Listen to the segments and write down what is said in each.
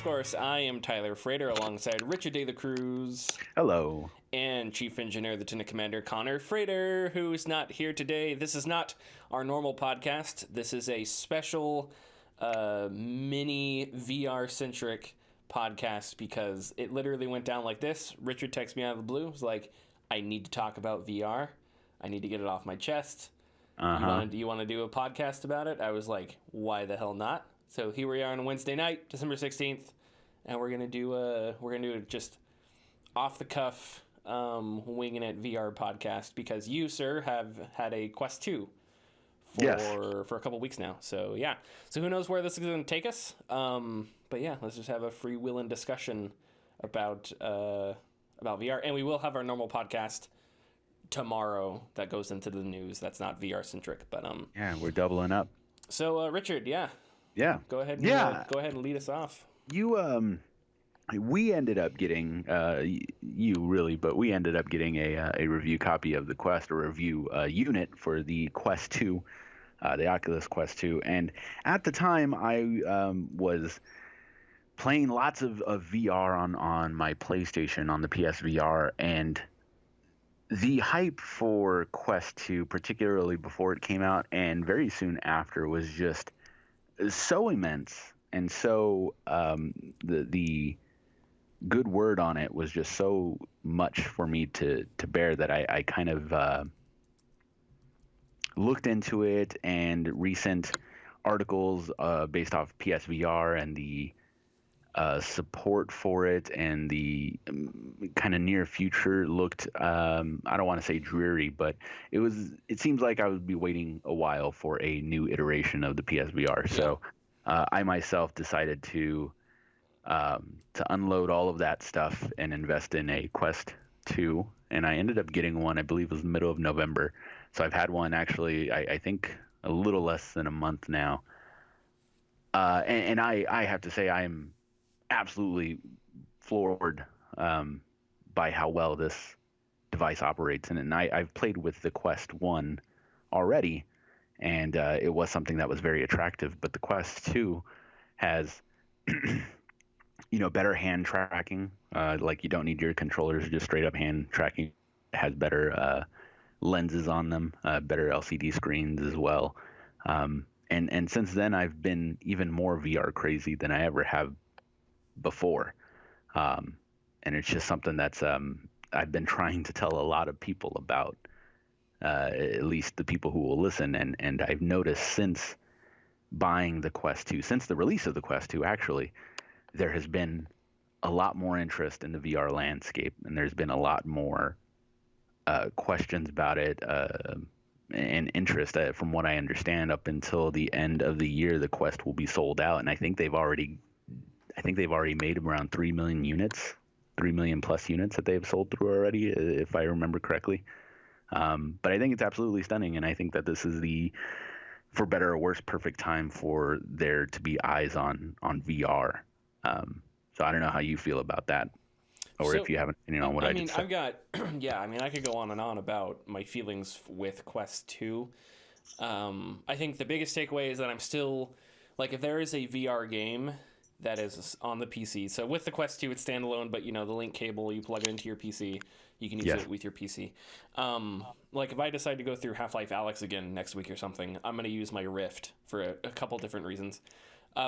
Discourse. I am Tyler Frater alongside Richard De La Cruz Hello. and Chief Engineer, Lieutenant Commander Connor Frater, who is not here today. This is not our normal podcast. This is a special mini VR-centric podcast because it literally went down like this. Richard texted me out of the blue. It was like, I need to talk about VR. I need to get it off my chest. You want to do a podcast about it? I was like, why the hell not? So here we are on Wednesday night, December 16th, and we're gonna do just off the cuff, winging it VR podcast because you, sir, have had a Quest 2 for a couple weeks now. So yeah, so who knows where this is gonna take us? But yeah, let's just have a freewheeling discussion about VR, and we will have our normal podcast tomorrow that goes into the news. That's not VR centric, but Yeah, we're doubling up. So Richard, Yeah. go ahead and lead us off. We ended up getting we ended up getting a review copy of the Quest, a review unit for the Quest 2, the Oculus Quest 2, and at the time I was playing lots of VR on my PlayStation, on the PSVR, and the hype for Quest 2, particularly before it came out and very soon after, was just so immense, and so the good word on it was just so much for me to bear that I kind of looked into it, and recent articles based off PSVR and the support for it and the kind of near future looked, I don't want to say dreary, but it seems like I would be waiting a while for a new iteration of the PSVR. So I myself decided to unload all of that stuff and invest in a Quest 2, and I ended up getting one, I believe it was the middle of November. So I've had one actually, I think a little less than a month now. And I have to say I'm absolutely floored by how well this device operates. And I've played with the Quest 1 already, and it was something that was very attractive. But the Quest 2 has, better hand tracking. Like you don't need your controllers, just straight up hand tracking. It has better lenses on them, better LCD screens as well. And since then, I've been even more VR crazy than I ever have before, and it's just something that's I've been trying to tell a lot of people about, at least the people who will listen, and I've noticed since buying the Quest 2, since the release of the Quest 2 actually, there has been a lot more interest in the VR landscape, and there's been a lot more questions about it and interest. From what I understand, up until the end of the year, the Quest will be sold out, and I think they've already made around 3 million units, 3 million plus units that they've sold through already, if I remember correctly. But I think it's absolutely stunning, and I think that this is the, for better or worse, perfect time for there to be eyes on VR. So I don't know how you feel about that, or if you have an opinion on what I just said. I've got, I could go on and on about my feelings with Quest 2. I think the biggest takeaway is that I'm still, like, if there is a VR game that is on the PC. So with the Quest 2, it's standalone, but the link cable, you plug it into your PC, you can use it with your PC. Like if I decide to go through Half-Life Alyx again next week or something, I'm going to use my Rift for a couple different reasons.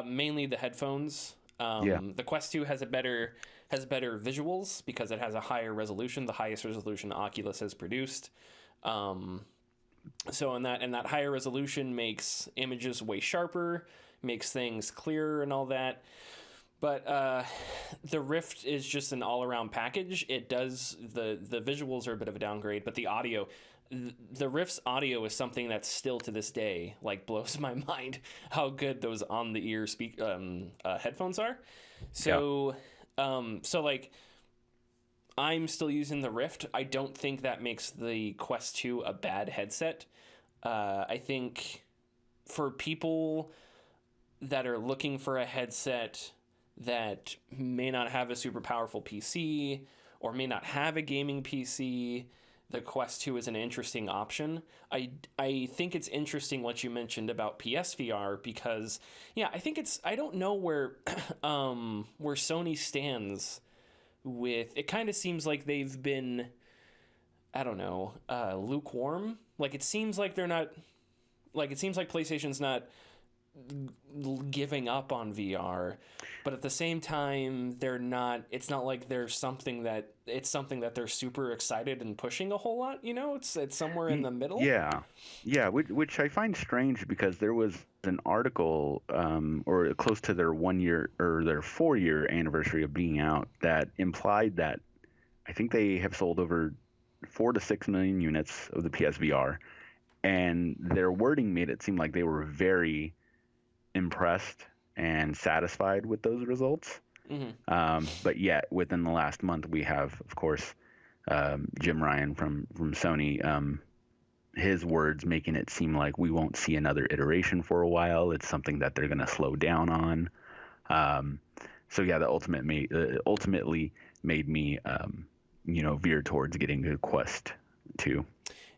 Mainly the headphones. The Quest 2 has better visuals because it has a higher resolution, the highest resolution Oculus has produced. So in that higher resolution makes images way sharper, makes things clearer and all that. But the Rift is just an all-around package. It does the visuals are a bit of a downgrade, but the audio, the Rift's audio is something that still to this day like blows my mind how good those on-the-ear headphones are. So like I'm still using the Rift. I don't think that makes the Quest 2 a bad headset. I think for people that are looking for a headset that may not have a super powerful PC or may not have a gaming PC, the Quest 2 is an interesting option. I think it's interesting what you mentioned about PSVR because, yeah, I don't know where where Sony stands with it. Kind of seems like they've been, I don't know, lukewarm. Like it seems like they're not, like it seems like PlayStation's not giving up on VR, but at the same time they're not, it's not like there's something that they're super excited and pushing a whole lot, you know. It's somewhere in the middle. Yeah, which I find strange because there was an article or close to their 1 year or their 4 year anniversary of being out that implied that I think they have sold over 4 to 6 million units of the PSVR, and their wording made it seem like they were very impressed and satisfied with those results. But yet within the last month we have, of course, Jim Ryan from Sony, his words making it seem like we won't see another iteration for a while. It's something that they're going to slow down on. So yeah, that ultimately made me veer towards getting a Quest 2.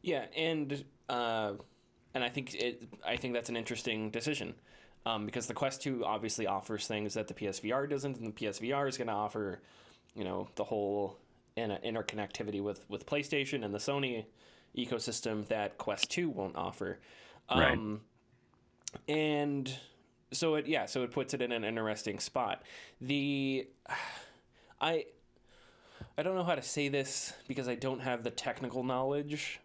Yeah, and I think that's an interesting decision. Because the Quest 2 obviously offers things that the PSVR doesn't, and the PSVR is going to offer, the whole interconnectivity with PlayStation and the Sony ecosystem that Quest 2 won't offer. Right. And so it puts it in an interesting spot. I don't know how to say this because I don't have the technical knowledge.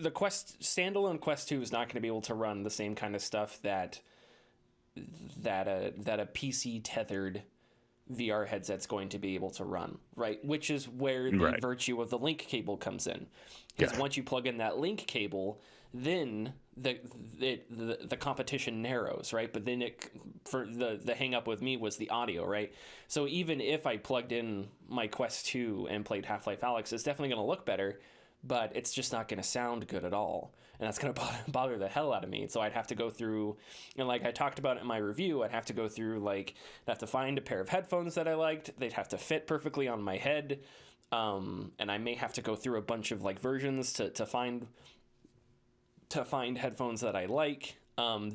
The standalone Quest 2 is not going to be able to run the same kind of stuff that a PC tethered VR headset's going to be able to run, right? Which is where the virtue of the link cable comes in. Because once you plug in that link cable, then the competition narrows, right? But then the hang up with me was the audio, right? So even if I plugged in my Quest 2 and played Half-Life Alyx, it's definitely going to look better, but it's just not going to sound good at all. And that's going to bother the hell out of me. So I'd have to go through, and like I talked about in my review, I'd have to go through, I'd have to find a pair of headphones that I liked. They'd have to fit perfectly on my head. And I may have to go through a bunch of versions to find headphones that I like. When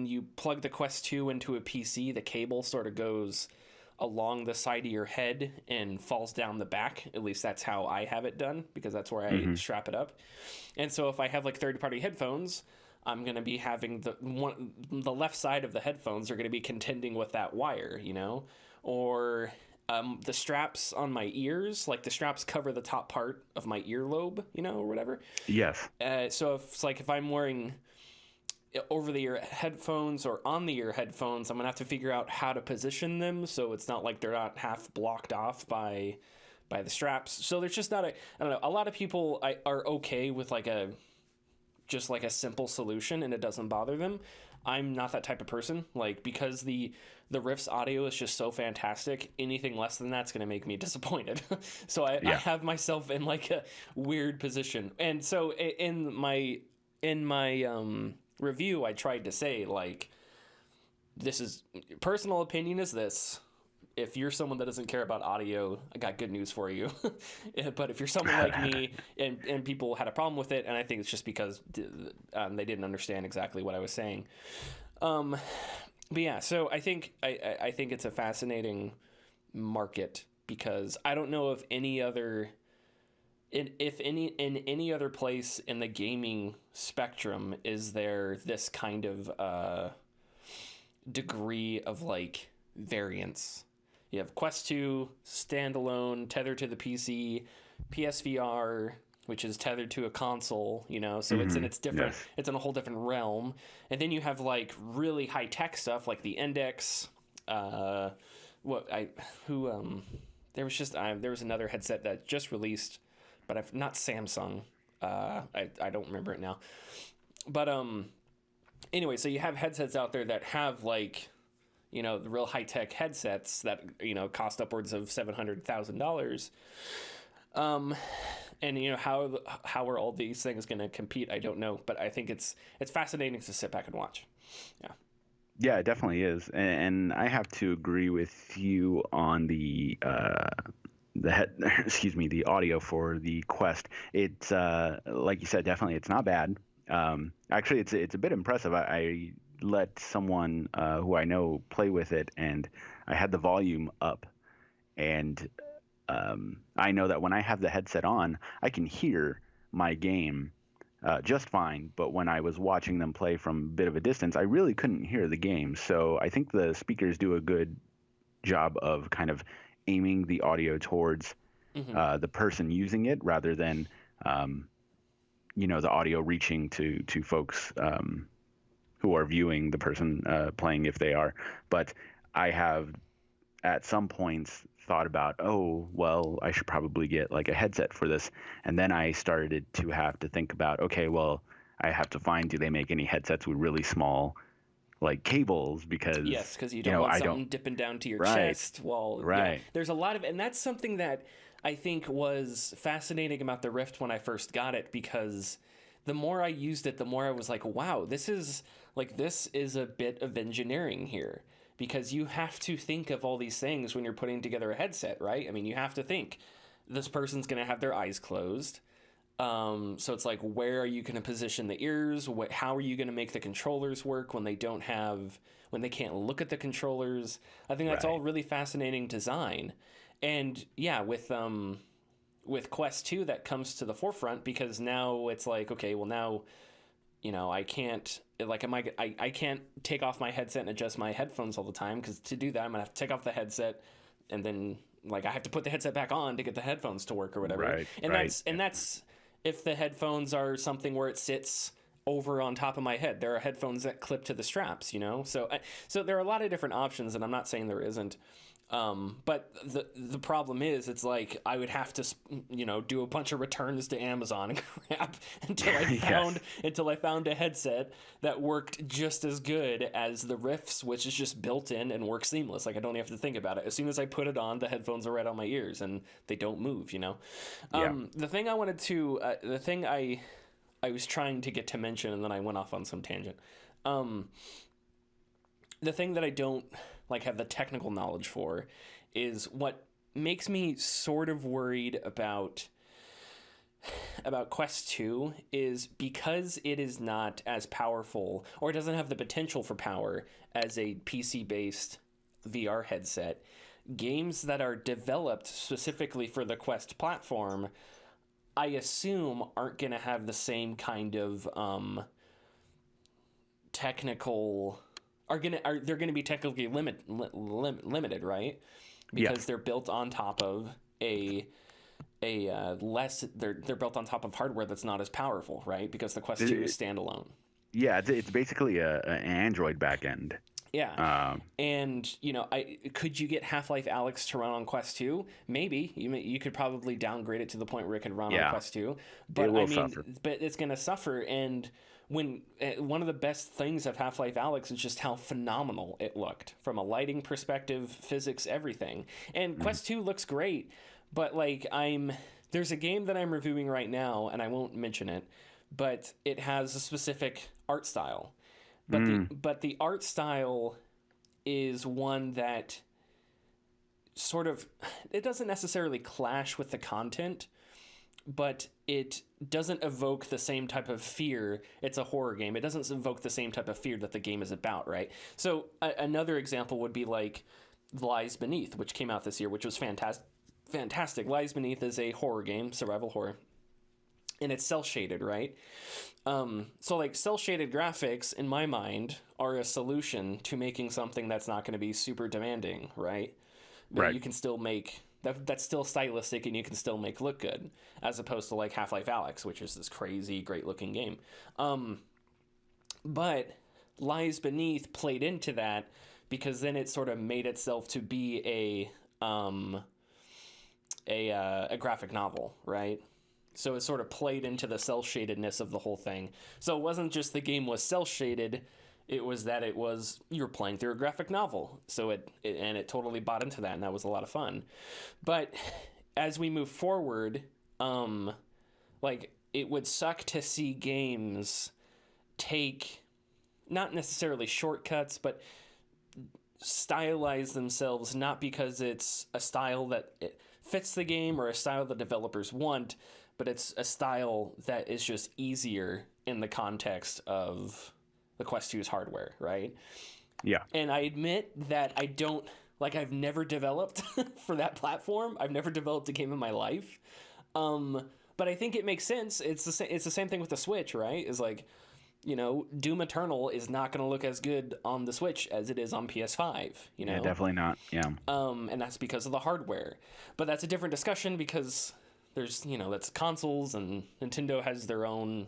you plug the Quest 2 into a PC, the cable sort of goes along the side of your head and falls down the back. At least that's how I have it done, because that's where I strap it up. And so if I have third-party headphones, I'm going to be having the left side of the headphones are going to be contending with that wire, or the straps on my ears, the straps cover the top part of my earlobe, or whatever. Yes. So if I'm wearing over-the-ear headphones or on-the-ear headphones, I'm gonna have to figure out how to position them so it's not like they're not half blocked off by the straps. So there's just not I don't know. A lot of people are okay with a simple solution and it doesn't bother them. I'm not that type of person. Because the Rift's audio is just so fantastic, anything less than that's gonna make me disappointed. So I have myself in a weird position. And so in my review, I tried to say this is personal opinion is this. If you're someone that doesn't care about audio, I got good news for you. But if you're someone like me and people had a problem with it, and I think it's just because they didn't understand exactly what I was saying. But yeah, so I think it's a fascinating market because I don't know if any other place in the gaming spectrum is there this kind of degree of variance. You have Quest 2 standalone, tethered to the PC, PSVR, which is tethered to a console, so it's different. Yes. It's in a whole different realm. And then you have really high tech stuff like the Index. There was another headset that just released, but not Samsung. I don't remember it now. But anyway, so you have headsets out there that have the real high tech headsets that cost upwards of $700,000. And how are all these things going to compete? I don't know, but I think it's fascinating to sit back and watch. Yeah. Yeah, it definitely is, and I have to agree with you on the head, excuse me, the audio for the Quest. It's like you said, definitely it's not bad. Actually, it's a bit impressive. I let someone who I know play with it, and I had the volume up, and I know that when I have the headset on, I can hear my game just fine. But when I was watching them play from a bit of a distance, I really couldn't hear the game. So I think the speakers do a good job of kind of aiming the audio towards Hmm. the person using it rather than um, the audio reaching to folks who are viewing the person playing if they are. But I have at some points thought about, oh, well, I should probably get like a headset for this. And then I started to have to think about, okay, well, I have to find, do they make any headsets with really small like cables? Because, Yes, because you don't want I don't. something dipping down to your Right. chest. Well, yeah, Right. there's a lot of, and that's something that I think was fascinating about the Rift when I first got it, because the more I used it, the more I was like, wow, this is a bit of engineering here, because you have to think of all these things when you're putting together a headset, right? I mean, you have to think this person's going to have their eyes closed. So it's like, where are you going to position the ears? How are you going to make the controllers work when when they can't look at the controllers? I think that's all Right. really fascinating design. And yeah, with Quest 2, that comes to the forefront, because now it's like, okay, well, now, I can't, like, I can't take off my headset and adjust my headphones all the time, because to do that, I'm going to have to take off the headset, and then, like, I have to put the headset back on to get the headphones to work or whatever. Right. And Right. that's if the headphones are something where it sits over on top of my head. There are headphones that clip to the straps, so there are a lot of different options, and I'm not saying there isn't. But the problem is, it's like I would have to, do a bunch of returns to Amazon and crap Yes. until I found a headset that worked just as good as the Rifts, which is just built in and works seamless. Like, I don't have to think about it. As soon as I put it on, the headphones are right on my ears and they don't move. Yeah. The thing I wanted to, the thing I was trying to get to mention, and then I went off on some tangent. Um, the thing that I don't like have the technical knowledge for is what makes me sort of worried about Quest 2 is because it is not as powerful, or it doesn't have the potential for power as a PC based VR headset. Games that are developed specifically for the Quest platform, I assume, aren't going to have the same kind of technical they're going to be technically limited, right? Yeah. Because they're built on top of less they're built on top of hardware that's not as powerful, right? Because the Quest 2 is It, standalone. yeah. It's basically an Android backend. Yeah. Um, And I could you get Half-Life Alyx to run on Quest 2? Maybe you could probably downgrade it to the point where it could run on yeah. Quest 2. It But I will mean, suffer. but it's going to suffer. And when one of the best things of Half-Life Alyx is just how phenomenal it looked from a lighting perspective, physics, everything. And Mhm. Quest 2 looks great, but like there's a game that I'm reviewing right now, and I won't mention it, but it has a specific art style. Mm. But the art style is one that sort of, it doesn't necessarily clash with the content, but it doesn't evoke the same type of fear. It's a horror game. It doesn't evoke the same type of fear that the game is about, right? So another example would be like Lies Beneath, which came out this year, which was fantastic. Lies Beneath is a horror game, survival horror, and it's cell shaded, right? So like cell shaded graphics, in my mind, are a solution to making something that's not going to be super demanding, right? But Right. you can still make that's still stylistic, and you can still make look good, as opposed to like Half-Life Alyx, which is this crazy, great looking game. But Lies Beneath played into that, because then it sort of made itself to be a graphic novel, right? So it sort of played into the cell shadedness of the whole thing. So it wasn't just the game was cell shaded; it was that you're playing through a graphic novel. So it totally bought into that, and that was a lot of fun. But as we move forward, like, it would suck to see games take not necessarily shortcuts, but stylize themselves, not because it's a style that it fits the game or a style the developers want, but it's a style that is just easier in the context of the Quest 2's hardware, right? Yeah. And I admit that I don't, like, I've never developed for that platform. I've never developed a game in my life. But I think it makes sense. It's the same thing with the Switch, right? Is like, you know, Doom Eternal is not going to look as good on the Switch as it is on PS5, you know? Yeah, definitely not. Yeah. And that's because of the hardware. But that's a different discussion because there's, you know, that's consoles, and Nintendo has their own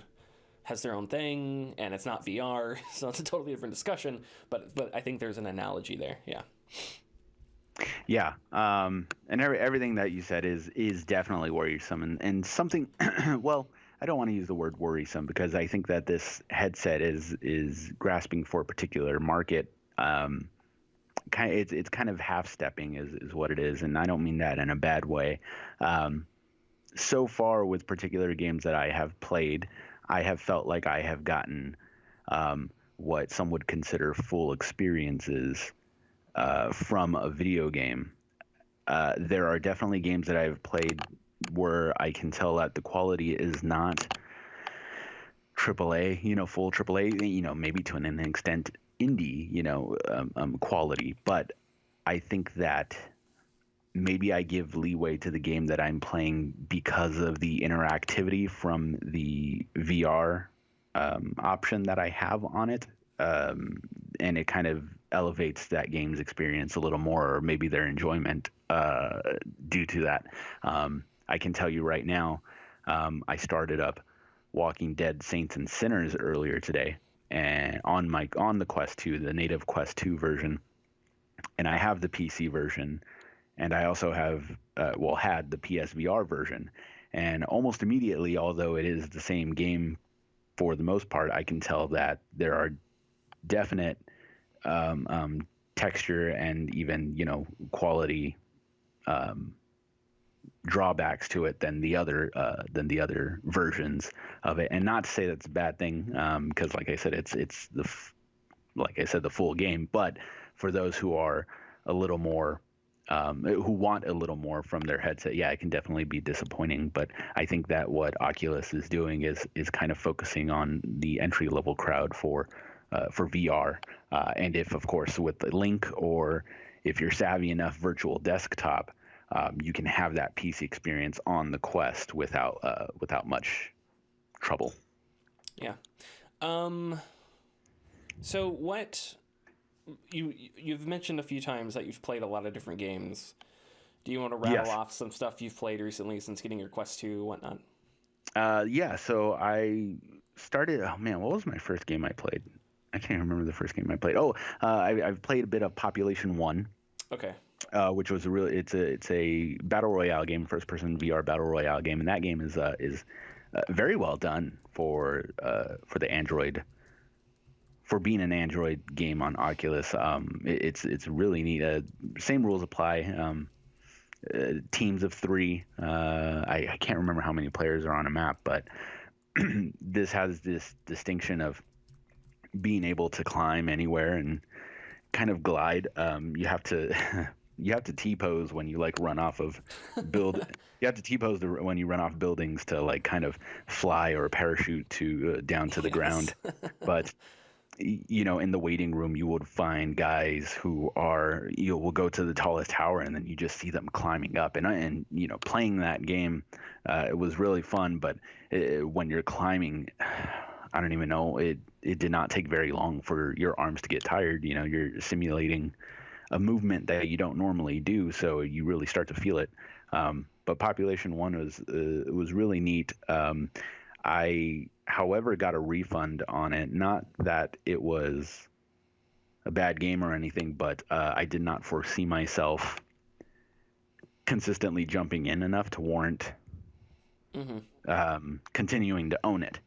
thing, and it's not VR, so it's a totally different discussion. But I think there's an analogy there. Yeah. Yeah. And everything that you said is definitely worrisome, and something. Well, I don't want to use the word worrisome because I think that this headset is grasping for a particular market. It's kind of half stepping is what it is, and I don't mean that in a bad way. So far with particular games that I have played, I have felt like I have gotten what some would consider full experiences from a video game. There are definitely games that I've played where I can tell that the quality is not AAA, you know, full AAA, you know, maybe to an extent indie, you know, quality. But I think that maybe I give leeway to the game that I'm playing because of the interactivity from the VR option that I have on it. And it kind of elevates that game's experience a little more, or maybe their enjoyment due to that. I can tell you right now, I started up Walking Dead Saints and Sinners earlier today, and on the Quest 2, the native Quest 2 version, and I have the PC version, and I also have had the PSVR version, and almost immediately, although it is the same game for the most part, I can tell that there are definite texture and even, you know, quality drawbacks to it than the other versions of it. And not to say that's a bad thing, because like I said, it's the full game. But for those who are a little more who want a little more from their headset, yeah, it can definitely be disappointing. But I think that what Oculus is doing is kind of focusing on the entry level crowd for VR. And if, of course, with the Link, or if you're savvy enough, virtual desktop, you can have that PC experience on the Quest without much trouble. Yeah. So what you've mentioned a few times that you've played a lot of different games. Do you want to rattle off some stuff you've played recently since getting your Quest 2 and whatnot? Yeah. So I started. Oh man, what was my first game I played? I can't remember the first game I played. I've played a bit of Population 1. Okay. Which was it's a battle royale game, first person VR battle royale game, and that game is very well done for the Android, for being an Android game on Oculus. It's really neat. Same rules apply. Teams of 3. I can't remember how many players are on a map, but this has this distinction of being able to climb anywhere and kind of glide. You have to T-pose when you like run off of build. You have to T-pose when you run off buildings to like kind of fly or parachute to down to the ground. But you know, in the waiting room, you would find guys who will go to the tallest tower, and then you just see them climbing up. And you know, playing that game, it was really fun. But when you're climbing, I don't even know. It did not take very long for your arms to get tired. You know, you're simulating a movement that you don't normally do, so you really start to feel it. But Population 1 was really neat. I, however, got a refund on it. Not that it was a bad game or anything, but I did not foresee myself consistently jumping in enough to warrant continuing to own it.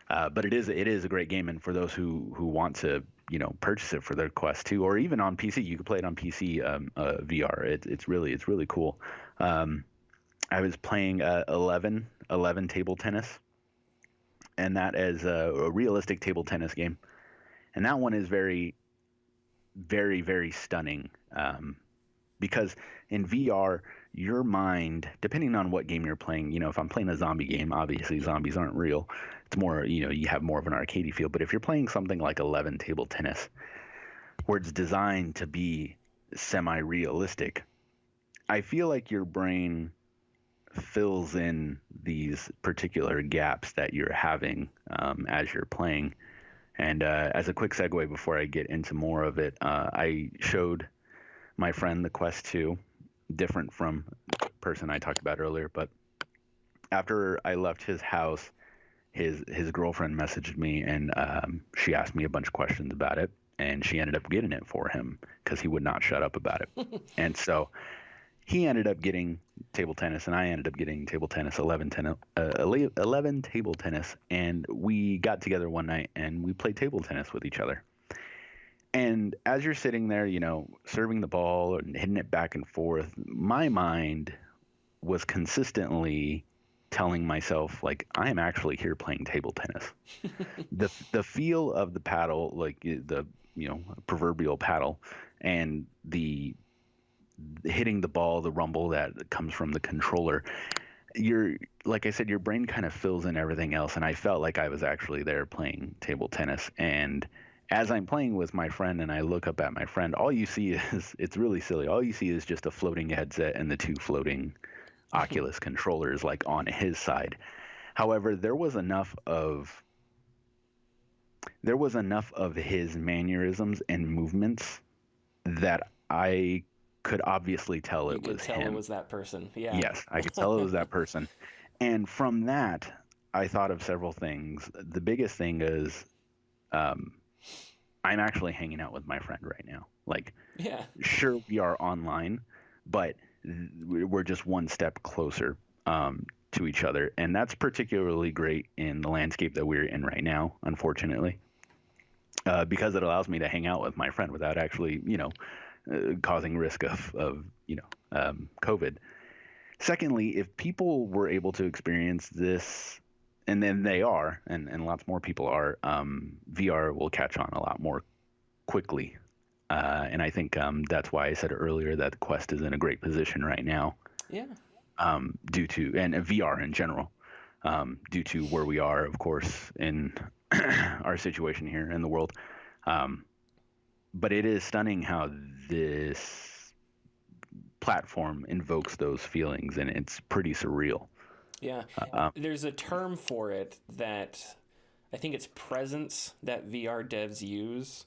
But it is a great game, and for those who want to, you know, purchase it for their Quest 2, or even on PC, you can play it on PC VR. It's really cool. I was playing 11 table tennis, and that is a realistic table tennis game. And that one is very, very, very stunning, because in VR, your mind, depending on what game you're playing, if I'm playing a zombie game, obviously zombies aren't real. It's more, you have more of an arcadey feel. But if you're playing something like 11 table tennis, where it's designed to be semi-realistic, I feel like your brain fills in these particular gaps that you're having as you're playing. And as a quick segue before I get into more of it, I showed my friend the Quest 2, different from the person I talked about earlier. But after I left his house, his girlfriend messaged me, and she asked me a bunch of questions about it, and she ended up getting it for him because he would not shut up about it. And so he ended up getting table tennis, and I ended up getting table tennis, 11 table tennis, and we got together one night and we played table tennis with each other. And as you're sitting there, serving the ball and hitting it back and forth, my mind was consistently telling myself, like, I am actually here playing table tennis. The feel of the paddle, like the proverbial paddle, and the hitting the ball, the rumble that comes from the controller, like I said, your brain kind of fills in everything else, and I felt like I was actually there playing table tennis. And as I'm playing with my friend and I look up at my friend, all you see is, it's really silly, all you see is just a floating headset and the two floating Oculus controllers like on his side. However, there was enough of his mannerisms and movements that I could obviously tell it was him. It was that person. Yeah. Yes, I could tell it was that person. And from that, I thought of several things. The biggest thing is, I'm actually hanging out with my friend right now. Like, yeah, sure, we are online, but we're just one step closer to each other. And that's particularly great in the landscape that we're in right now, unfortunately, because it allows me to hang out with my friend without actually, causing risk of COVID. Secondly, if people were able to experience this, and then they are, and lots more people are, VR will catch on a lot more quickly. And I think that's why I said earlier that the Quest is in a great position right now. Yeah. Due to, and VR in general, due to where we are, of course, in our situation here in the world. But it is stunning how this platform invokes those feelings, and it's pretty surreal. Yeah. There's a term for it that I think it's presence that VR devs use,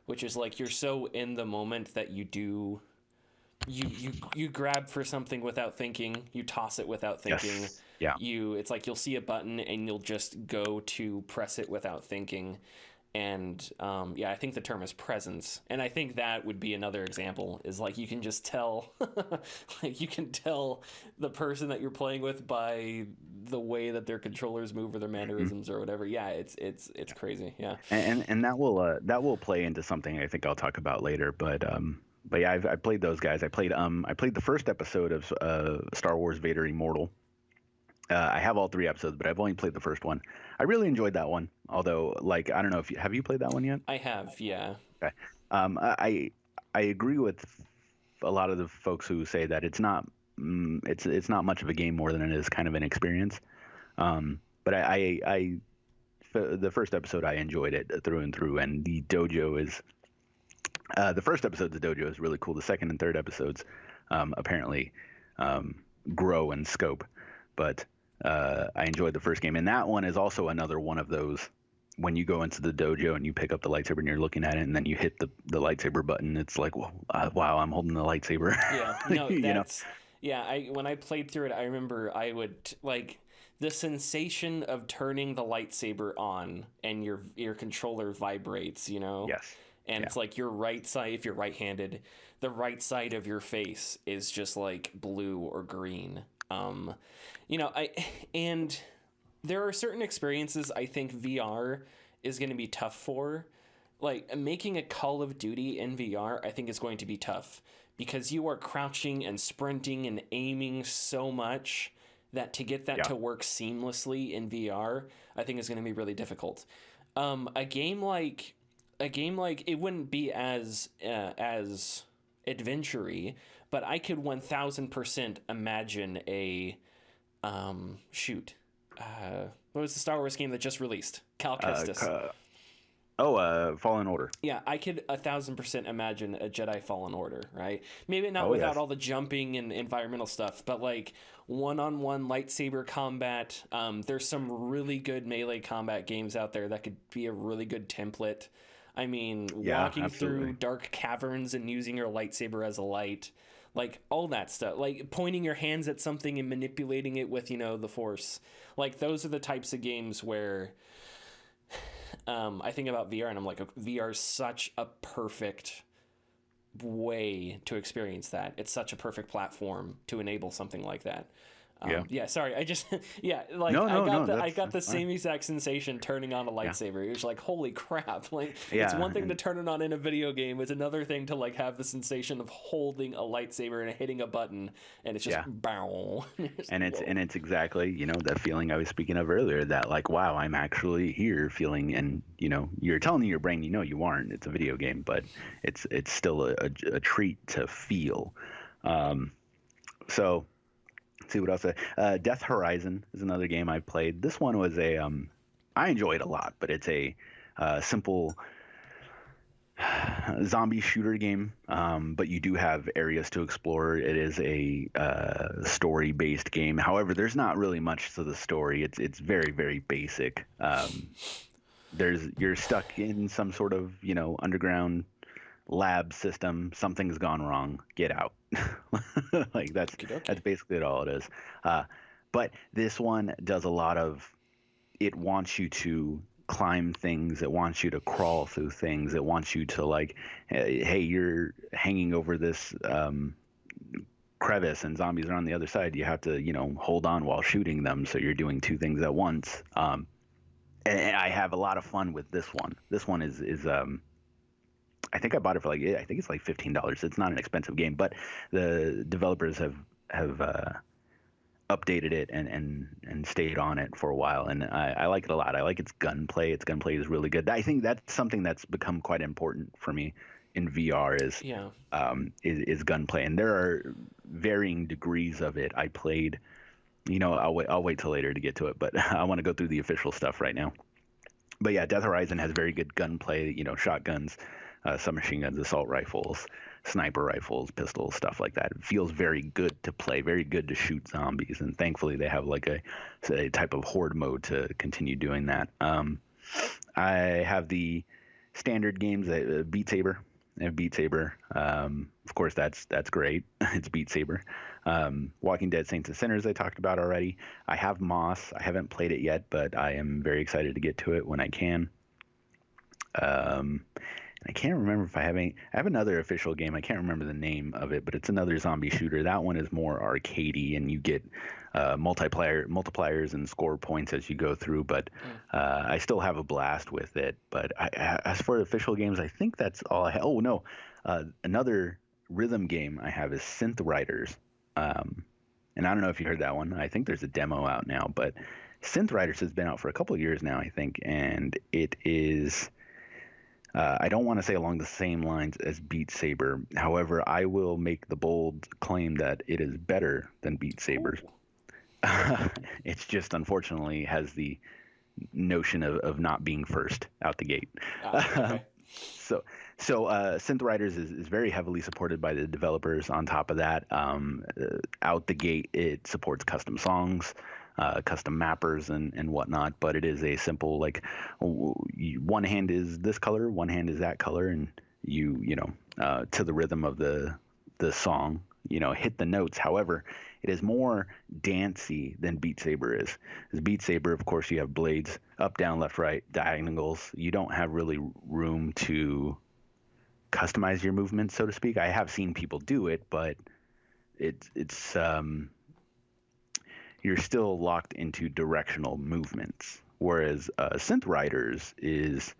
which is like you're so in the moment that you grab for something without thinking, you toss it without thinking. Yes. Yeah. It's like you'll see a button and you'll just go to press it without thinking. And I think the term is presence, and I think that would be another example. Is like you can just tell, like you can tell the person that you're playing with by the way that their controllers move or their mannerisms or whatever. Yeah, it's crazy. Yeah, and that will play into something I think I'll talk about later. But yeah, I've played those guys. I played the first episode of Star Wars Vader Immortal. I have all 3 episodes, but I've only played the first one. I really enjoyed that one. Although, like, I don't know if have you played that one yet? I have, yeah. Okay. I agree with a lot of the folks who say that it's not much of a game more than it is kind of an experience. But the first episode I enjoyed it through and through, and the dojo is the first episode of the dojo is really cool. The second and third episodes apparently grow in scope, but I enjoyed the first game, and that one is also another one of those when you go into the dojo and you pick up the lightsaber and you're looking at it and then you hit the lightsaber button, it's like, wow, I'm holding the lightsaber. Yeah, no, that's yeah. When I played through it, I remember I would like the sensation of turning the lightsaber on and your controller vibrates, Yes. And it's like your right side, if you're right-handed, the right side of your face is just like blue or green. And there are certain experiences I think VR is going to be tough for. Like making a Call of Duty in VR, I think is going to be tough because you are crouching and sprinting and aiming so much that to get that to work seamlessly in VR, I think is going to be really difficult. A game like a game like it wouldn't be as adventure-y, but I could 1000% imagine a shoot. What was the Star Wars game that just released? Cal Kestis. Fallen Order. Yeah, I could 1000% imagine a Jedi Fallen Order, right? Maybe not Oh, without yes. all the jumping and environmental stuff, but like one-on-one lightsaber combat. There's some really good melee combat games out there that could be a really good template. I mean, Yeah, walking absolutely. through dark caverns and using your lightsaber as a light, like all that stuff, like pointing your hands at something and manipulating it with, the Force. Like those are the types of games where I think about VR and I'm like, VR is such a perfect way to experience that. It's such a perfect platform to enable something like that. Yeah. Sorry. I just, yeah, like No, I got the that's fine. same exact sensation turning on a Yeah. lightsaber. It was like, holy crap. Like, it's Yeah, one thing to and turn it on in a video game. It's another thing to like have the sensation of holding a lightsaber and hitting a button and it's just yeah. bow. And it's exactly, that feeling I was speaking of earlier, that like, wow, I'm actually here feeling, and you're telling your brain, you aren't. It's a video game, but it's still a treat to feel. So let's see what else. Death Horizon is another game I played. This one was I enjoyed a lot, but it's a simple zombie shooter game, but you do have areas to explore. It is a story-based game. However, there's not really much to the story. It's very, very basic. You're stuck in some sort of underground lab system. Something's gone wrong. Get out. Like that's basically all it is. But this one does a lot of. It wants you to climb things. It wants you to crawl through things. It wants you to like, hey, you're hanging over this crevice and zombies are on the other side. You have to hold on while shooting them. So you're doing two things at once. And I have a lot of fun with this one. This one is I think I bought it for I think it's like $15. It's not an expensive game, but the developers have updated it and stayed on it for a while, and I like it a lot. I like its gunplay. Its gunplay is really good. I think that's something that's become quite important for me in VR is gunplay, and there are varying degrees of it. I played, I'll wait till later to get to it, but I want to go through the official stuff right now. But yeah, Death Horizon has very good gunplay. Shotguns, submachine guns, assault rifles, sniper rifles, pistols, stuff like that. It feels very good to play, very good to shoot zombies, and thankfully they have like a type of horde mode to continue doing that. I have the standard games, Beat Saber. I have Beat Saber. Of course, that's great. It's Beat Saber. Walking Dead Saints and Sinners I talked about already. I have Moss. I haven't played it yet, but I am very excited to get to it when I can. I can't remember if I have any. I have another official game. I can't remember the name of it, but it's another zombie shooter. That one is more arcadey, and you get multipliers and score points as you go through. But I still have a blast with it. But as for the official games, I think that's all I have. Oh no, another rhythm game I have is Synth Riders. And I don't know if you heard that one. I think there's a demo out now, but Synth Riders has been out for a couple of years now, I think, and it is. I don't want to say along the same lines as Beat Saber. However, I will make the bold claim that it is better than Beat Saber's. It's just unfortunately has the notion of not being first out the gate. Okay. So Synth Riders is very heavily supported by the developers. On top of that, out the gate, it supports custom songs, custom mappers and whatnot, but it is a simple one hand is this color, one hand is that color, and to the rhythm of the song, hit the notes. However, it is more dancey than Beat Saber is. As Beat Saber, of course, you have blades up, down, left, right, diagonals. You don't have really room to customize your movements, so to speak. I have seen people do it, but it's you're still locked into directional movements. Whereas Synth Riders is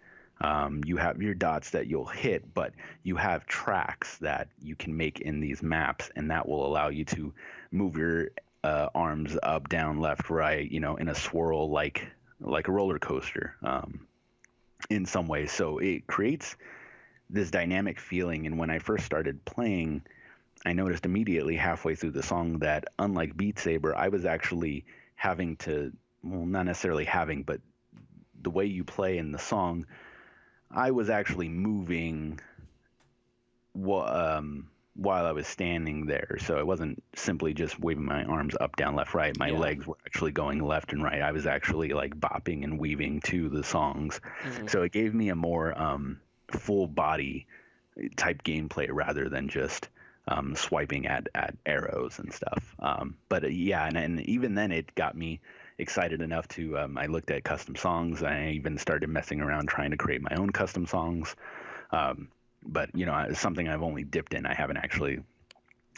you have your dots that you'll hit, but you have tracks that you can make in these maps, and that will allow you to move your arms up, down, left, right, in a swirl like a roller coaster. in some ways. So it creates this dynamic feeling. And when I first started playing, I noticed immediately halfway through the song that, unlike Beat Saber, I was actually having to, well, not necessarily having, but the way you play in the song, I was actually moving while I was standing there. So it wasn't simply just waving my arms up, down, left, right. My legs were actually going left and right. I was actually like bopping and weaving to the songs. So it gave me a more full body type gameplay rather than just swiping at arrows and stuff. But yeah, and even then it got me excited enough to, I looked at custom songs. I even started messing around trying to create my own custom songs. But it's something I've only dipped in. I haven't actually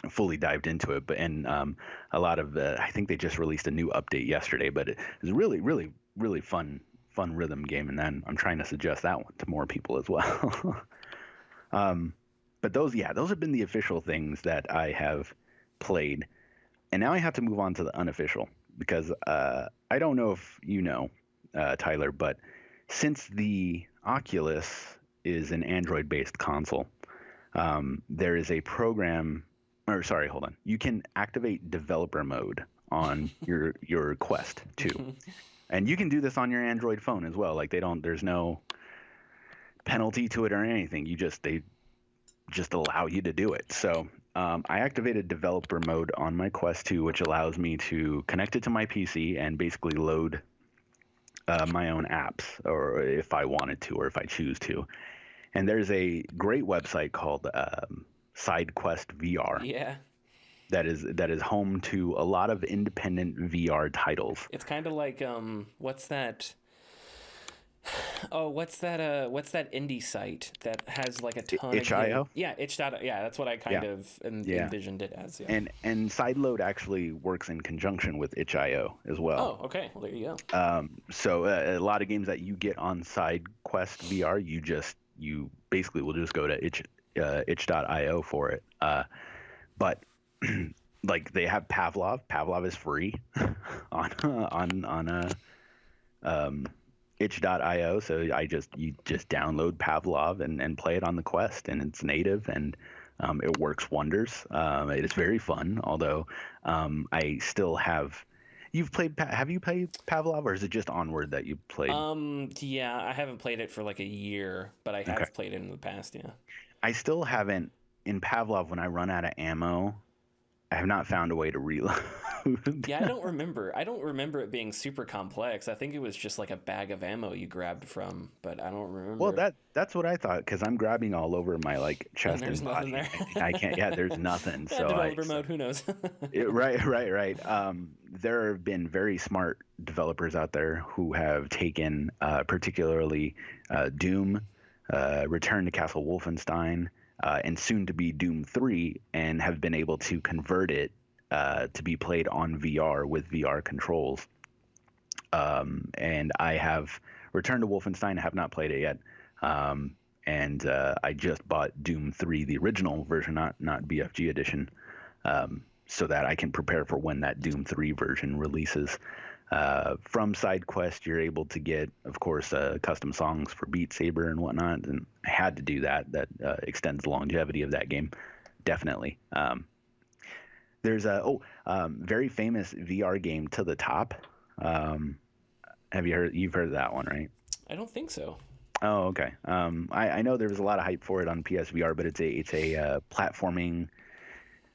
fully dived into it. But a lot of I think they just released a new update yesterday. But it was really, really, really fun rhythm game, and then I'm trying to suggest that one to more people as well. But those have been the official things that I have played, and now I have to move on to the unofficial because I don't know if you know, Tyler, but since the Oculus is an Android-based console, there is a program, or sorry, hold on. You can activate developer mode on your Quest 2. And you can do this on your Android phone as well. Like there's no penalty to it or anything. They just allow you to do it. So I activated developer mode on my Quest 2, which allows me to connect it to my PC and basically load my own apps, or if I wanted to, or if I choose to. And there's a great website called SideQuest VR. Yeah. That is home to a lot of independent VR titles. It's kind of like what's that? Oh, what's that indie site that has like a ton itch.io? Yeah, itch.io. Yeah, that's what I kind of envisioned it as. Yeah. And Sideload actually works in conjunction with itch.io as well. Oh, okay. Well, there you go. So a lot of games that you get on SideQuest VR, you basically will just go to itch.io for it. But like they have Pavlov. Pavlov is free on itch.io. So you just download Pavlov and play it on the Quest, and it's native, and it works wonders. It is very fun, although I still have. Have you played Pavlov, or is it just Onward that you played? Yeah, I haven't played it for like a year, but I have played it in the past. Yeah. I still haven't. In Pavlov, when I run out of ammo, I have not found a way to reload. Yeah, I don't remember it being super complex. I think it was just like a bag of ammo you grabbed from, but I don't remember. Well, that's what I thought, because I'm grabbing all over my like chest and body. There. I can't. Yeah, there's nothing. Yeah, so developer mode. Who knows? Right. There have been very smart developers out there who have taken particularly Doom, Return to Castle Wolfenstein, and soon to be Doom 3, and have been able to convert it to be played on VR with VR controls. And I have Return to Wolfenstein. I have not played it yet. And I just bought Doom 3, the original version, not BFG edition, so that I can prepare for when that Doom 3 version releases. From SideQuest, you're able to get, of course, custom songs for Beat Saber and whatnot, and I had to do that. That extends the longevity of that game, definitely. There's a very famous VR game, To the Top. You've heard of that one, right? I don't think so. Oh, okay. I know there was a lot of hype for it on PSVR, but it's a platforming.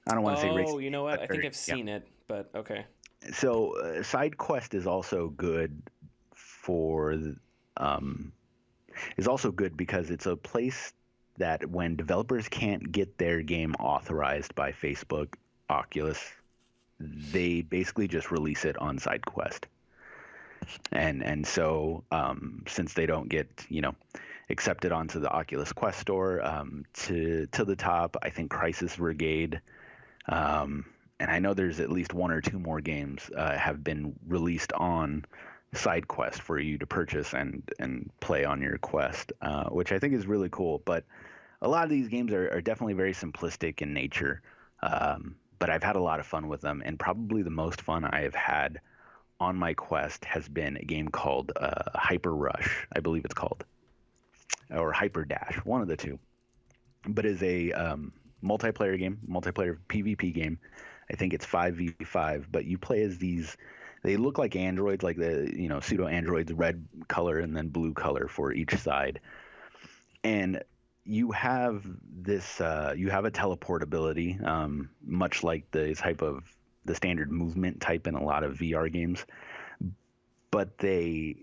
I don't want to say racing. Oh, you know what? I think I've seen it, but okay. So SideQuest is also good because it's a place that when developers can't get their game authorized by Facebook, Oculus, they basically just release it on SideQuest. And so since they don't get accepted onto the Oculus Quest store, to the top, I think Crisis Brigade. And I know there's at least one or two more games have been released on SideQuest for you to purchase and play on your Quest, which I think is really cool. But a lot of these games are definitely very simplistic in nature, but I've had a lot of fun with them. And probably the most fun I have had on my Quest has been a game called Hyper Rush, I believe it's called. or Hyper Dash, one of the two. But is a multiplayer PvP game. I think it's 5v5, but you play as these. They look like androids, like the pseudo androids, red color and then blue color for each side. And you have this. You have a teleport ability, much like the standard movement type in a lot of VR games, but they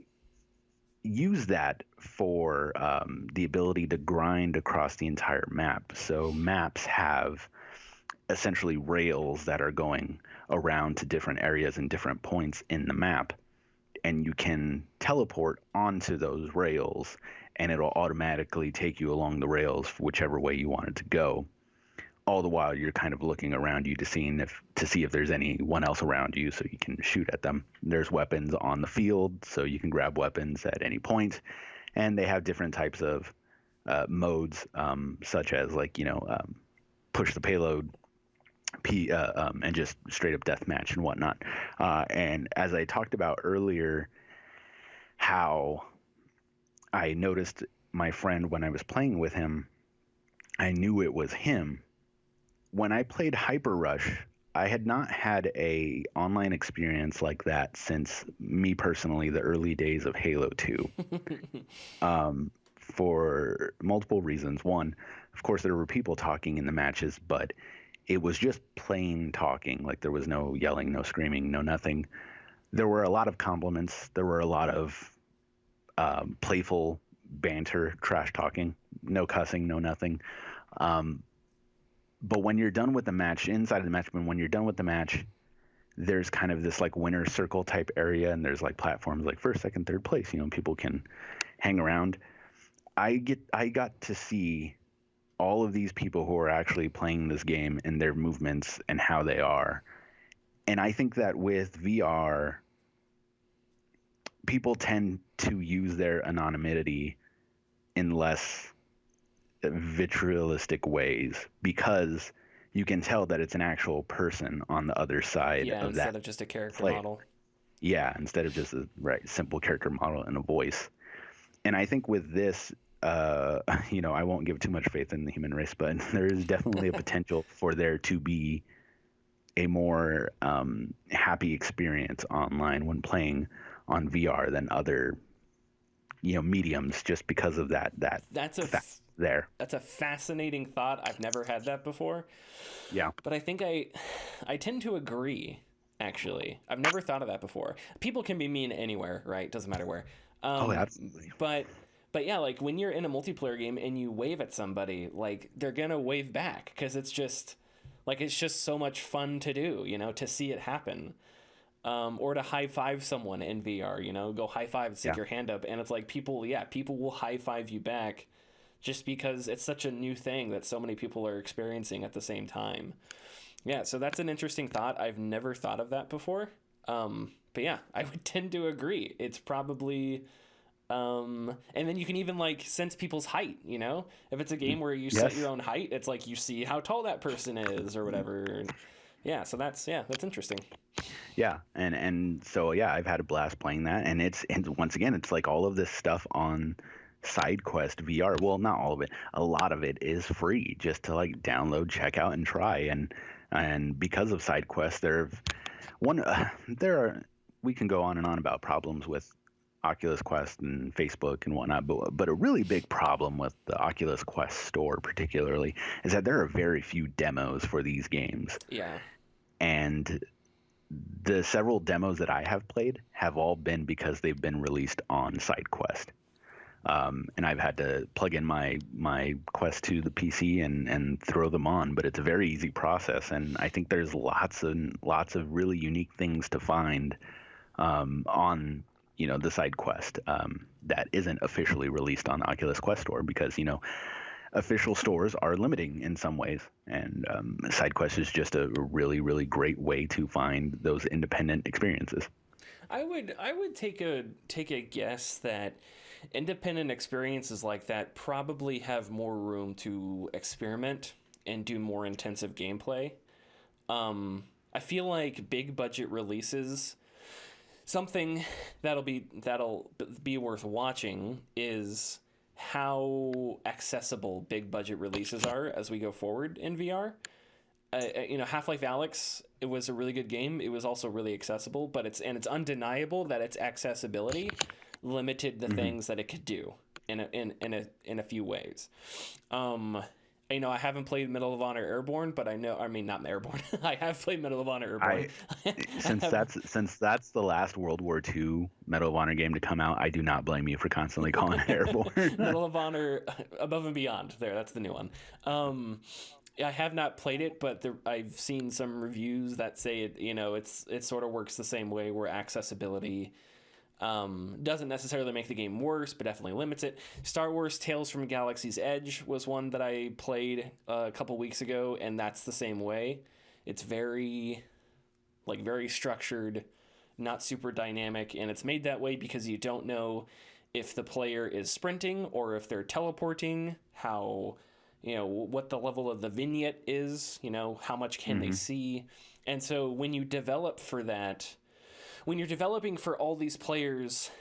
use that for the ability to grind across the entire map. So maps have essentially rails that are going around to different areas and different points in the map, and you can teleport onto those rails, and it'll automatically take you along the rails whichever way you want it to go. All the while you're kind of looking around you to see if there's anyone else around you, so you can shoot at them. There's weapons on the field, so you can grab weapons at any point, and they have different types of modes, such as push the payload, and just straight up deathmatch and whatnot. And as I talked about earlier, how I noticed my friend when I was playing with him, I knew it was him. When I played Hyper Rush, I had not had a online experience like that since, me personally, the early days of Halo 2. For multiple reasons. One, of course, there were people talking in the matches, but it was just plain talking. Like, there was no yelling, no screaming, no nothing. There were a lot of compliments. There were a lot of playful banter, trash talking, no cussing, no nothing. But when you're done with the match, inside of the match, when you're done with the match, there's kind of this like winner's circle type area, and there's like platforms like first, second, third place. People can hang around. I got to see all of these people who are actually playing this game and their movements and how they are. And I think that with VR, people tend to use their anonymity in less vitriolistic ways, because you can tell that it's an actual person on the other side of instead that of just a character play. model. Yeah, instead of just a simple character model and a voice. And I think with this, I won't give too much faith in the human race, but there is definitely a potential for there to be a more happy experience online when playing on VR than other mediums, just because of that. That's a fascinating thought. I've never had that before. Yeah. But I think I tend to agree, actually. I've never thought of that before. People can be mean anywhere, right? Doesn't matter where. Absolutely. But yeah, like when you're in a multiplayer game and you wave at somebody, like they're going to wave back, because it's just so much fun to do, to see it happen. Or to high five someone in VR, go high five, stick your hand up. And it's like people will high five you back, just because it's such a new thing that so many people are experiencing at the same time. Yeah, so that's an interesting thought. I've never thought of that before. But yeah, I would tend to agree. It's probably... and then you can even sense people's height, If it's a game where you set your own height, it's like you see how tall that person is or whatever. Yeah, so that's interesting. Yeah, and so I've had a blast playing that, and once again, it's like all of this stuff on SideQuest VR. Well, not all of it. A lot of it is free, just to download, check out, and try. And because of SideQuest, we can go on and on about problems with Oculus Quest and Facebook and whatnot, but a really big problem with the Oculus Quest store particularly is that there are very few demos for these games. Yeah. And the several demos that I have played have all been because they've been released on SideQuest. And I've had to plug in my Quest to the PC and throw them on, but it's a very easy process. And I think there's lots of really unique things to find on the SideQuest that isn't officially released on the Oculus Quest store, because official stores are limiting in some ways, and SideQuest is just a really, really great way to find those independent experiences. I would take a guess that independent experiences like that probably have more room to experiment and do more intensive gameplay. I feel like big budget releases, something that'll be worth watching is how accessible big budget releases are as we go forward in VR. Half-Life Alyx, it was a really good game. It was also really accessible, but it's undeniable that its accessibility limited the things that it could do in a few ways. I haven't played Medal of Honor Airborne, but not Airborne. I have played Medal of Honor Airborne. Since that's the last World War II Medal of Honor game to come out, I do not blame you for constantly calling it Airborne. Medal of Honor Above and Beyond. That's the new one. I have not played it, but I've seen some reviews that say it sort of works the same way, where accessibility doesn't necessarily make the game worse, but definitely limits it. Star Wars Tales from Galaxy's Edge was one that I played a couple weeks ago, and that's the same way. It's very structured, not super dynamic, and it's made that way because you don't know if the player is sprinting or if they're teleporting, what the level of the vignette is, how much can they see. And so when you develop for that, when you're developing for all these players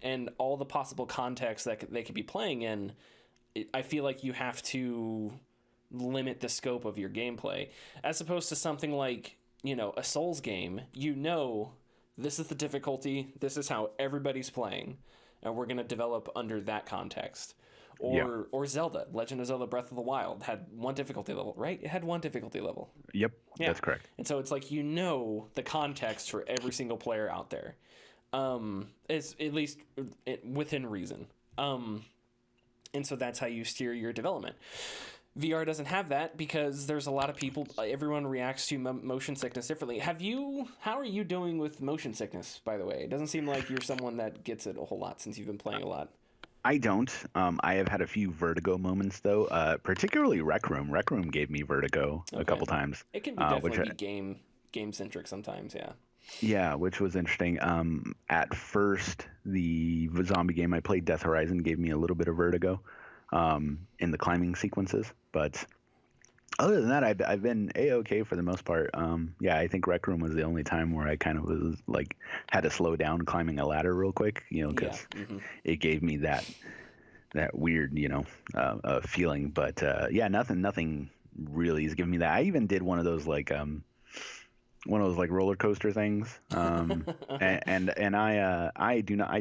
and all the possible contexts that they could be playing in, I feel like you have to limit the scope of your gameplay, as opposed to something like, a Souls game. This is the difficulty, this is how everybody's playing, and we're going to develop under that context. Or Zelda, Legend of Zelda Breath of the Wild had one difficulty level, right? It had one difficulty level. Yep, yeah. That's correct. And so it's like the context for every single player out there. Is at least within reason. And so that's how you steer your development. VR doesn't have that because there's a lot of people, everyone reacts to motion sickness differently. How are you doing with motion sickness, by the way? It doesn't seem like you're someone that gets it a whole lot since you've been playing a lot. I don't. I have had a few vertigo moments, though, particularly Rec Room. Rec Room gave me vertigo a couple times. It can definitely be game-centric sometimes, yeah. Yeah, which was interesting. At first, the zombie game I played, Death Horizon, gave me a little bit of vertigo in the climbing sequences. But other than that, I've been A-okay for the most part. I think Rec Room was the only time where I kind of was like had to slow down climbing a ladder real quick, because it gave me that weird, feeling. But nothing really is giving me that. I even did one of those roller coaster things, and I'm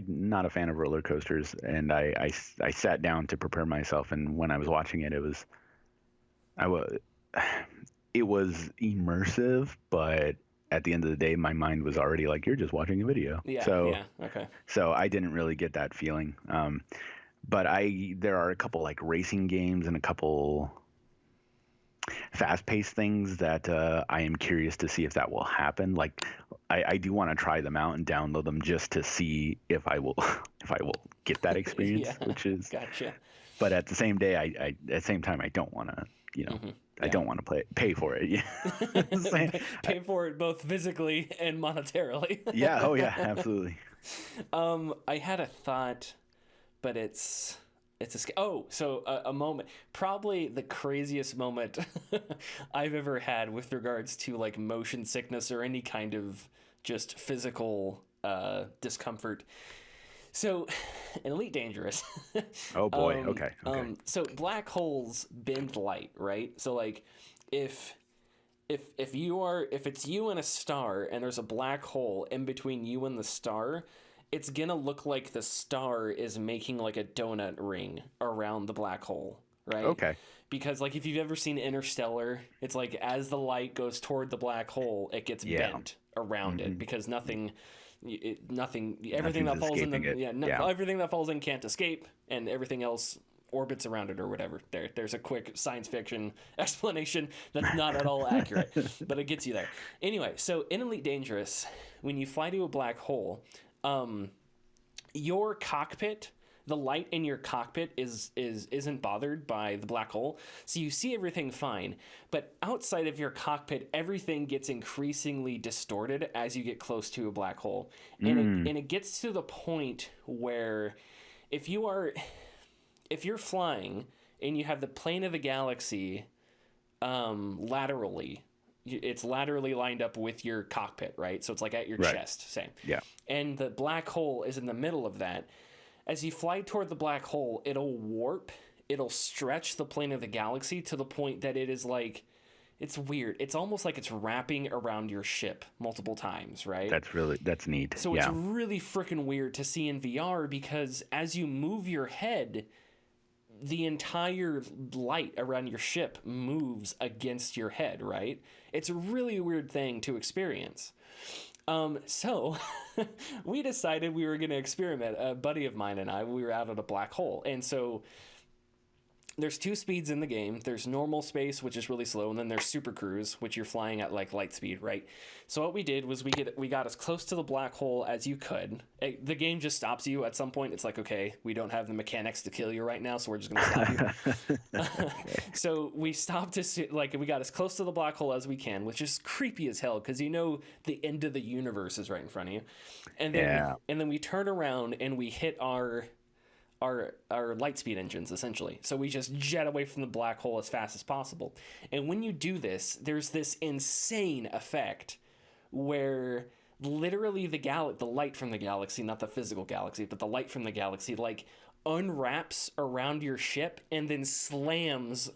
not a fan of roller coasters, and I sat down to prepare myself, and when I was watching it, it was immersive, but at the end of the day, my mind was already like, you're just watching a video. Okay. So I didn't really get that feeling. But there are a couple like racing games and a couple fast-paced things that I am curious to see if that will happen. Like I do want to try them out and download them just to see if I will get that experience, which is gotcha. But at the same day, at the same time, I don't want to, I don't want to pay for it. Pay for it both physically and monetarily. Yeah. Oh yeah, absolutely. I had a thought, but a moment, probably the craziest moment I've ever had with regards to like motion sickness or any kind of just physical discomfort. So, in Elite Dangerous. Oh boy. Okay. So black holes bend light, right? So like, if it's you and a star, and there's a black hole in between you and the star, it's gonna look like the star is making like a donut ring around the black hole, right? Okay. Because like if you've ever seen Interstellar, it's like as the light goes toward the black hole, it gets bent around it because everything that falls in everything that falls in can't escape, and everything else orbits around it or whatever. There's a quick science fiction explanation that's not at all accurate, but it gets you there. Anyway, so in Elite Dangerous, when you fly to a black hole, your cockpit, the light in your cockpit isn't bothered by the black hole, so you see everything fine. But outside of your cockpit, everything gets increasingly distorted as you get close to a black hole, and it gets to the point where if you're flying and you have the plane of the galaxy laterally. It's laterally lined up with your cockpit, right? So it's like at your chest, same. Yeah. And the black hole is in the middle of that. as you fly toward the black hole, it'll warp, it'll stretch the plane of the galaxy to the point that it is like, it's weird. It's almost like it's wrapping around your ship multiple times, right? That's neat. So it's really freaking weird to see in VR, because as you move your head, the entire light around your ship moves against your head, right? It's a really weird thing to experience. So we decided we were going to experiment. A buddy of mine and I, we were out at a black hole. And so there's two speeds in the game. There's normal space, which is really slow, and then there's super cruise, which you're flying at like light speed, right? So what we did was we got as close to the black hole as you could. The game just stops you at some point. It's like, okay, we don't have the mechanics to kill you right now, so we're just gonna stop you. So we stopped we got as close to the black hole as we can, which is creepy as hell, because you know the end of the universe is right in front of you. And then we turn around and we hit our light speed engines, essentially. So we just jet away from the black hole as fast as possible. And when you do this, there's this insane effect where literally the light from the galaxy, not the physical galaxy, but the light from the galaxy, like unwraps around your ship and then slams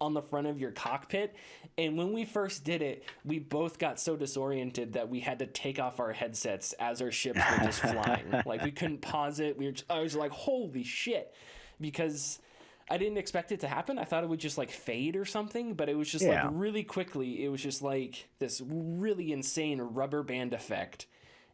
on the front of your cockpit. And when we first did it, we both got so disoriented that we had to take off our headsets as our ships were just flying. Like, we couldn't pause it. I was like, holy shit, because I didn't expect it to happen. I thought it would just like fade or something, but it was just like really quickly. It was just like this really insane rubber band effect.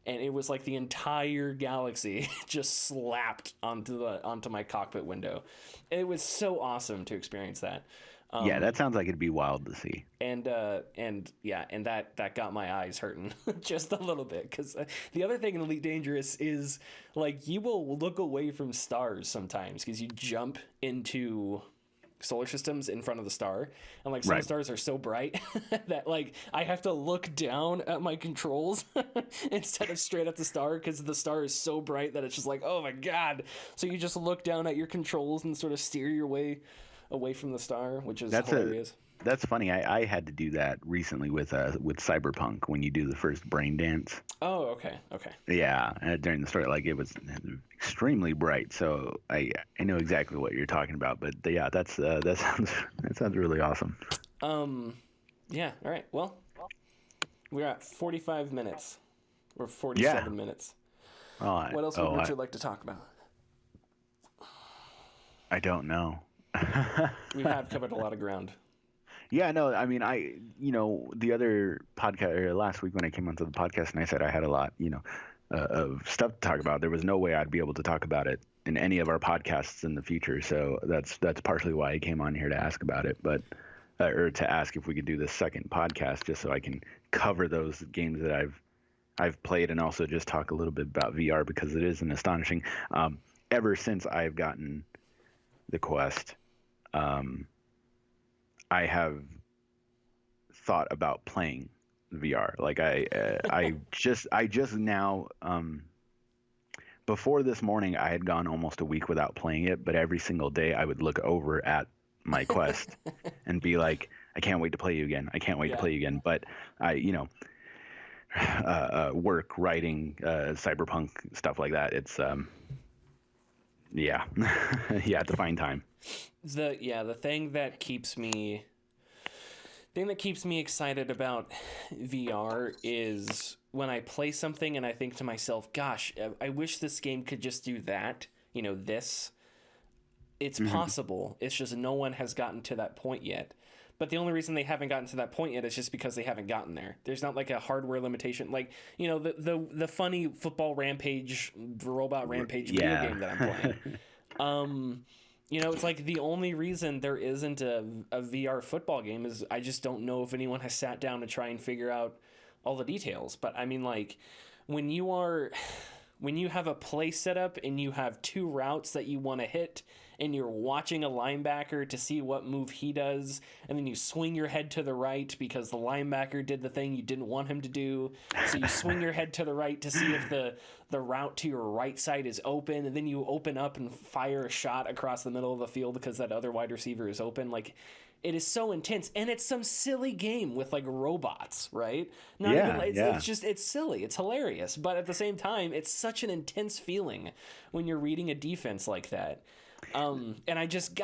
And it was like the entire galaxy just slapped onto my cockpit window. It was so awesome to experience that. That sounds like it'd be wild to see. And that got my eyes hurting just a little bit, because the other thing in Elite Dangerous is like you will look away from stars sometimes because you jump into solar systems in front of the star, and like some stars are so bright that like I have to look down at my controls instead of straight at the star, because the star is so bright that it's just like, oh my god. So you just look down at your controls and sort of steer your way away from the star, which is hilarious. That's funny. I had to do that recently with Cyberpunk, when you do the first brain dance. Oh, okay. Yeah, during the story, like it was extremely bright, so I know exactly what you're talking about. But yeah, that sounds really awesome. Yeah. All right. Well, we're at 45 minutes or 47 minutes. What else would Richard like to talk about? I don't know. We have covered a lot of ground. Yeah, no, I mean, the other podcast, or last week when I came onto the podcast and I said I had a lot, of stuff to talk about, there was no way I'd be able to talk about it in any of our podcasts in the future. So that's partially why I came on here to ask about it, or to ask if we could do this second podcast, just so I can cover those games that I've played, and also just talk a little bit about VR, because it is an astonishing. Ever since I've gotten the Quest, I have thought about playing VR. Like I just now, before this morning, I had gone almost a week without playing it, but every single day I would look over at my Quest and be like, I can't wait to play you again. I can't wait to play you again. But work, writing, Cyberpunk, stuff like that. It's, you have to find time. The thing that keeps me excited about VR is when I play something and I think to myself, gosh, I wish this game could just do that. This. It's possible. It's just no one has gotten to that point yet. But the only reason they haven't gotten to that point yet is just because they haven't gotten there. There's not like a hardware limitation. Like, the funny football rampage, robot rampage video game that I'm playing. It's like the only reason there isn't a VR football game is I just don't know if anyone has sat down to try and figure out all the details. But I mean, like, when you have a play set up and you have two routes that you want to hit, and you're watching a linebacker to see what move he does, and then you swing your head to the right because the linebacker did the thing you didn't want him to do. So you swing your head to the right to see if the route to your right side is open, and then you open up and fire a shot across the middle of the field because that other wide receiver is open. Like, it is so intense, and it's some silly game with like robots, right? Not Yeah, even, yeah. it's silly, it's hilarious, but at the same time, it's such an intense feeling when you're reading a defense like that. And I just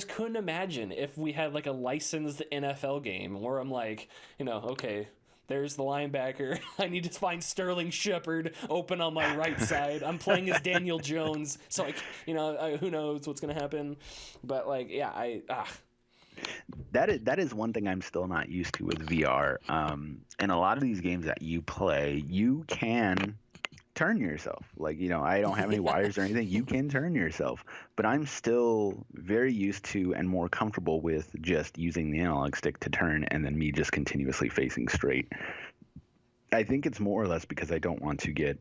couldn't imagine if we had like a licensed NFL game where I'm like, okay, there's the linebacker. I need to find Sterling Shepard open on my right side. I'm playing as Daniel Jones, so who knows what's gonna happen? But like, yeah, That is one thing I'm still not used to with VR. In a lot of these games that you play, you can turn yourself. Like, I don't have any wires or anything. You can turn yourself. But I'm still very used to and more comfortable with just using the analog stick to turn and then me just continuously facing straight. I think it's more or less because I don't want to get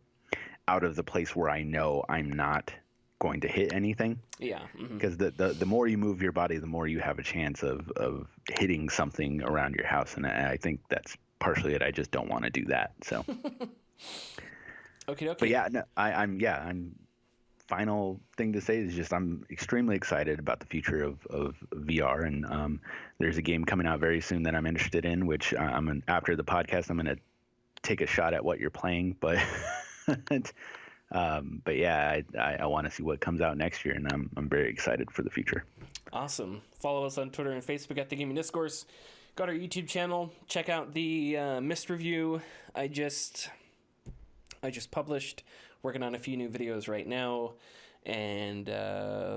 out of the place where I know I'm not going to hit anything. Yeah. Because the more you move your body, the more you have a chance of hitting something around your house. And I think that's partially it. I just don't want to do that. So... Okay. But yeah, no, I'm final thing to say is just I'm extremely excited about the future of VR, and there's a game coming out very soon that I'm interested in, which after the podcast I'm going to take a shot at what you're playing, but yeah, I want to see what comes out next year, and I'm very excited for the future. Awesome. Follow us on Twitter and Facebook at The Gaming Discourse. Got our YouTube channel. Check out the Mist review I just published. Working on a few new videos right now, and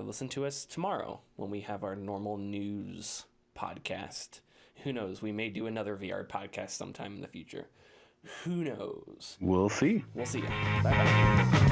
listen to us tomorrow when we have our normal news podcast. Who knows? We may do another VR podcast sometime in the future. Who knows? We'll see. We'll see ya. Bye-bye.